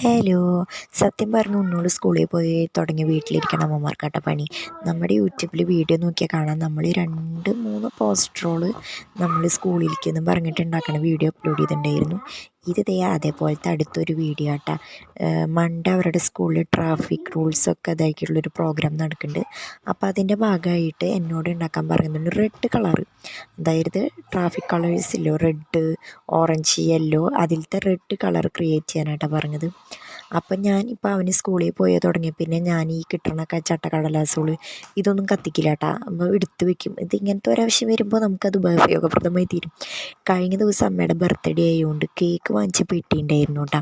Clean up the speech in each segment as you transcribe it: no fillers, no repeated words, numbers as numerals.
Hello. സത്യം പറഞ്ഞ ഉണ്ണോള് സ്കൂളിൽ പോയി തുടങ്ങി വീട്ടിലിരിക്കണം അമ്മമാർക്കാട്ട പണി. നമ്മുടെ യൂട്യൂബിൽ വീഡിയോ നോക്കിയാൽ കാണാം, നമ്മൾ 2-3 പോസ്റ്ററുകൾ നമ്മൾ സ്കൂളിലേക്കെന്നും പറഞ്ഞിട്ട് ഉണ്ടാക്കണ വീഡിയോ അപ്ലോഡ് ചെയ്തിട്ടുണ്ടായിരുന്നു. ഇത് അതേപോലത്തെ അടുത്തൊരു വീഡിയോ ആട്ടാ. മൺഡേ അവരുടെ സ്കൂളിൽ ട്രാഫിക് റൂൾസൊക്കെ ഇതാക്കിയുള്ളൊരു പ്രോഗ്രാം നടക്കുന്നുണ്ട്. അപ്പോൾ അതിൻ്റെ ഭാഗമായിട്ട് എന്നോട് ഉണ്ടാക്കാൻ പറയുന്നുണ്ട് റെഡ് കളറ്, അതായത് ട്രാഫിക് കളേഴ്സില്ലോ, റെഡ്, ഓറഞ്ച്, യെല്ലോ, അതിലത്തെ റെഡ് കളർ ക്രിയേറ്റ് ചെയ്യാനായിട്ടാണ് പറഞ്ഞത്. അപ്പം ഞാനിപ്പോൾ അവന് സ്കൂളിൽ പോയി തുടങ്ങിയ പിന്നെ ഞാൻ ഈ കിട്ടണ ചട്ടക്കടലാസുകൾ ഇതൊന്നും കത്തിക്കില്ല കേട്ടാ, അപ്പോൾ എടുത്ത് വെക്കും. ഇങ്ങനത്തെ ഒരാവശ്യം വരുമ്പോൾ നമുക്കത് ഉപയോഗപ്രദമായി തീരും. കഴിഞ്ഞ ദിവസം അമ്മയുടെ ബർത്ത്ഡേ ആയതുകൊണ്ട് കേക്ക് വാങ്ങിച്ച് പെട്ടിയുണ്ടായിരുന്നു കേട്ടോ.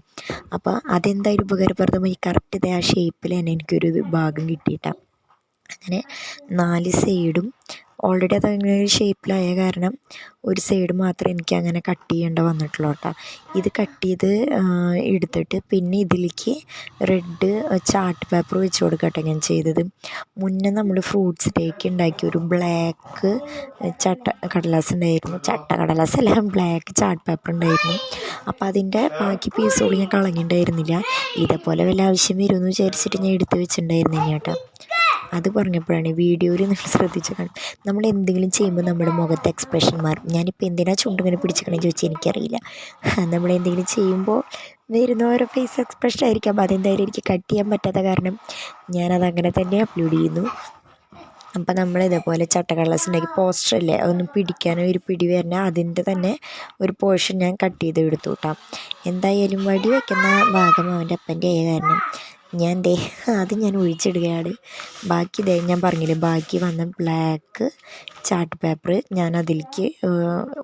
അപ്പോൾ അതെന്തായാലും ഉപകാരപ്രദമായി, കറക്റ്റ് ആ ഷേപ്പിൽ തന്നെ എനിക്കൊരു ഭാഗം കിട്ടിയിട്ടാ. അങ്ങനെ 4 സൈഡും ഓൾറെഡി അതങ്ങനെ ഒരു ഷേപ്പിലായ കാരണം ഒരു സൈഡ് മാത്രമേ എനിക്ക് അങ്ങനെ കട്ട് ചെയ്യേണ്ട വന്നിട്ടുള്ളൂ കേട്ടോ. ഇത് കട്ട് ചെയ്ത് എടുത്തിട്ട് പിന്നെ ഇതിലേക്ക് റെഡ് ചാർട്ട് പേപ്പർ വെച്ച് കൊടുക്കട്ടെ ഞാൻ ചെയ്തത്. മുന്നേ നമ്മൾ ഫ്രൂട്ട്സ് ഡേക്ക് ഉണ്ടാക്കിയ ഒരു ബ്ലാക്ക് കടലാസ് ഉണ്ടായിരുന്നു, കടലാസല്ല, ബ്ലാക്ക് ചാർട്ട് പേപ്പർ ഉണ്ടായിരുന്നു. അപ്പോൾ അതിൻ്റെ ബാക്കി പീസുകൾ ഞാൻ കളഞ്ഞിട്ടുണ്ടായിരുന്നില്ല. ഇതേപോലെ വല്ല ആവശ്യം വരുമെന്ന് വിചാരിച്ചിട്ട് ഞാൻ എടുത്ത് വെച്ചിട്ടുണ്ടായിരുന്നില്ല കേട്ടോ. അത് പറഞ്ഞപ്പോഴാണ് വീഡിയോയിൽ നിങ്ങൾ ശ്രദ്ധിച്ച് കാണും, നമ്മൾ എന്തെങ്കിലും ചെയ്യുമ്പോൾ നമ്മുടെ മുഖത്ത് എക്സ്പ്രഷൻ മാറും. ഞാനിപ്പോൾ എന്തിനാ ചുണ്ടിങ്ങനെ പിടിച്ചിക്കണമെന്ന് ചോദിച്ചാൽ എനിക്കറിയില്ല. നമ്മളെന്തെങ്കിലും ചെയ്യുമ്പോൾ വരുന്ന ഓരോ ഫേസ് എക്സ്പ്രഷൻ ആയിരിക്കാം. അതെന്തായാലും എനിക്ക് കട്ട് ചെയ്യാൻ പറ്റാത്ത കാരണം ഞാനതങ്ങനെ തന്നെ അപ്ലോഡ് ചെയ്യുന്നു. അപ്പം നമ്മൾ ഇതേപോലെ ചട്ടക്കടലാസ് ഉണ്ടാക്കി പോസ്റ്ററല്ലേ, അതൊന്നും പിടിക്കാനോ ഒരു പിടി വരണ അതിൻ്റെ തന്നെ ഒരു പോർഷൻ ഞാൻ കട്ട് ചെയ്ത് എടുത്തു കേട്ടോ. എന്തായാലും വടി വയ്ക്കുന്ന ഭാഗം അവൻ്റെ അപ്പൻ്റെ ആയ കാരണം അത് ഞാൻ ഒഴിച്ചിടുകയാണ്. ബാക്കി ഞാൻ പറഞ്ഞില്ലേ, ബാക്കി വന്ന ബ്ലാക്ക് ചാർട്ട് പേപ്പർ ഞാൻ അതിലേക്ക്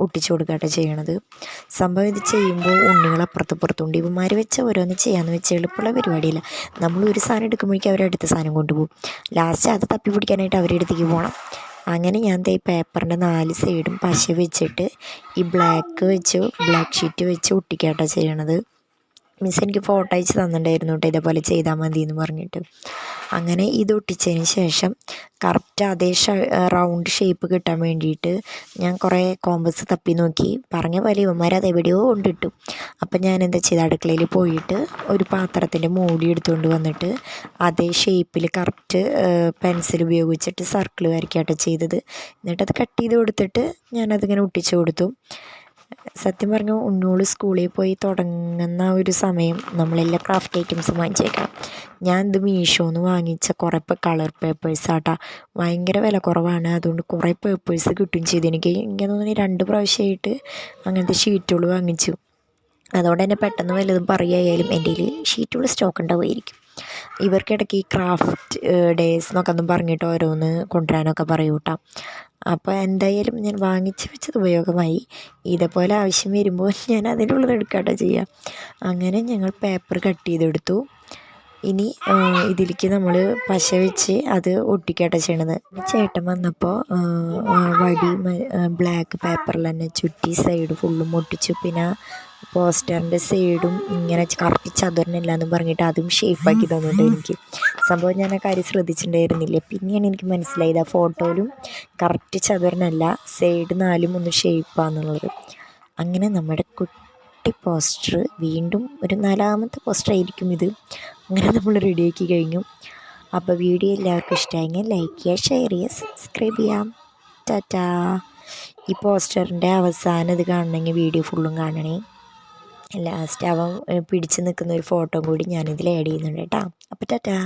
ഒട്ടിച്ചു കൊടുക്കുകയാണ് ചെയ്യണത്. സംഭവം ഇത് ചെയ്യുമ്പോൾ ഉണ്ണികൾ അപ്പുറത്തുണ്ട്. ഇവന്മാർ വെച്ച ഓരോന്ന് ചെയ്യാമെന്ന് വെച്ചാൽ എളുപ്പമുള്ള പരിപാടിയില്ല. നമ്മൾ ഒരു സാധനം എടുക്കുമ്പോഴേക്കും അവരടുത്ത സാധനം കൊണ്ടുപോകും. ലാസ്റ്റ് അത് തപ്പി പിടിക്കാനായിട്ട് അവരുടെ അടുത്തേക്ക് പോകണം. അങ്ങനെ ഞാൻ ഈ പേപ്പറിൻ്റെ 4 സൈഡും പശ വെച്ചിട്ട് ഈ ബ്ലാക്ക് ഷീറ്റ് വെച്ച് ഒട്ടിക്കാട്ടോ ചെയ്യണത്. മിസ് എനിക്ക് ഫോട്ടോ അയച്ച് തന്നിട്ടുണ്ടായിരുന്നു കേട്ടോ, ഇതേപോലെ ചെയ്താൽ മതി എന്ന് പറഞ്ഞിട്ട്. അങ്ങനെ ഇത് ഒട്ടിച്ചതിന് ശേഷം കറക്റ്റ് അതേ റൗണ്ട് ഷേപ്പ് കിട്ടാൻ വേണ്ടിയിട്ട് ഞാൻ കുറേ കോമ്പസ് തപ്പി നോക്കി. പറഞ്ഞ പോലെ ഇവന്മാർ അത് എവിടെയോ കൊണ്ടിട്ടു. അപ്പം ഞാൻ എന്താ ചെയ്ത് അടുക്കളയിൽ പോയിട്ട് ഒരു പാത്രത്തിൻ്റെ മൂടി എടുത്തുകൊണ്ട് വന്നിട്ട് അതേ ഷേപ്പിൽ കറക്റ്റ് പെൻസിൽ ഉപയോഗിച്ചിട്ട് സർക്കിൾ വരയ്ക്കാട്ടോ ചെയ്തത്. എന്നിട്ടത് കട്ട് ചെയ്ത് കൊടുത്തിട്ട് ഞാനതിങ്ങനെ ഒട്ടിച്ചു കൊടുത്തു. സത്യം പറഞ്ഞാൽ ഉണ്ണോള് സ്കൂളിൽ പോയി തുടങ്ങുന്ന ഒരു സമയം നമ്മളെല്ലാ ക്രാഫ്റ്റ് ഐറ്റംസും വാങ്ങിച്ച് വെക്കണം. ഞാൻ ഇത് മീഷോന്ന് വാങ്ങിച്ച കുറേ കളർ പേപ്പേഴ്സാട്ടാ. ഭയങ്കര വില കുറവാണ്, അതുകൊണ്ട് കുറേ പേപ്പേഴ്സ് കിട്ടുകയും ചെയ്തു. എനിക്ക് തോന്നുന്നു 2 പ്രാവശ്യമായിട്ട് അങ്ങനത്തെ ഷീറ്റുകൾ വാങ്ങിച്ചു. അതുകൊണ്ട് തന്നെ പെട്ടെന്ന് വല്ലതും പറയുകയായാലും എൻ്റെ കയ്യിൽ ഷീറ്റുകൾ സ്റ്റോക്ക് ഉണ്ടാവുമായിരിക്കും. ഇവർക്കിടയ്ക്ക് ഈ ക്രാഫ്റ്റ് ഡേയ്സ് എന്നൊക്കെ ഒന്നും പറഞ്ഞിട്ട് ഓരോന്ന് കൊണ്ടുവരാനൊക്കെ പറയൂ കേട്ടോ. അപ്പോൾ എന്തായാലും ഞാൻ വാങ്ങിച്ച് വെച്ചത് ഉപയോഗമായി. ഇതേപോലെ ആവശ്യം വരുമ്പോൾ ഞാൻ അതിനുള്ളത് എടുക്കാട്ടോ ചെയ്യുക. അങ്ങനെ ഞങ്ങൾ പേപ്പർ കട്ട് ചെയ്തെടുത്തു. ഇനി ഇതിലേക്ക് നമ്മൾ പശ വെച്ച് അത് ഒട്ടിക്കാട്ടോ ചെയ്യണത്. ചേട്ടൻ വന്നപ്പോൾ വടി ബ്ലാക്ക് പേപ്പറിൽ തന്നെ ചുറ്റി സൈഡ് ഫുള്ളും ഒട്ടിച്ചു. പിന്നെ പോസ്റ്ററിൻ്റെ സൈഡും ഇങ്ങനെ കറക്റ്റ് ചതുരനില്ല എന്ന് പറഞ്ഞിട്ട് അതും ഷേപ്പാക്കി തന്നിട്ട് എനിക്ക്. സംഭവം ഞാൻ ആ കാര്യം ശ്രദ്ധിച്ചിട്ടുണ്ടായിരുന്നില്ല. പിന്നെയാണ് എനിക്ക് മനസ്സിലായത് ആ ഫോട്ടോയിലും കറക്റ്റ് ചതുരനല്ല, സൈഡ് 4 ഒന്ന് ഷേപ്പാണെന്നുള്ളത്. അങ്ങനെ നമ്മുടെ കുട്ടി പോസ്റ്റർ വീണ്ടും ഒരു 4ാമത്തെ പോസ്റ്റർ ആയിരിക്കും ഇത്. അങ്ങനെ നമ്മൾ റെഡിയാക്കി കഴിഞ്ഞു. അപ്പോൾ വീഡിയോ എല്ലാവർക്കും ഇഷ്ടമായെങ്കിൽ ലൈക്ക് ചെയ്യുക, ഷെയർ ചെയ്യുക, സബ്സ്ക്രൈബ് ചെയ്യാം. ടാറ്റാ. ഈ പോസ്റ്ററിൻ്റെ അവസാനം ഇത് കാണണമെങ്കിൽ വീഡിയോ ഫുള്ളും കാണണേ. ലാസ്റ്റ് അവൻ പിടിച്ച് നിൽക്കുന്ന ഒരു ഫോട്ടോ കൂടി ഞാനിതിൽ ആഡ് ചെയ്യുന്നുണ്ട് കേട്ടോ. അപ്പോൾ ടാറ്റാ.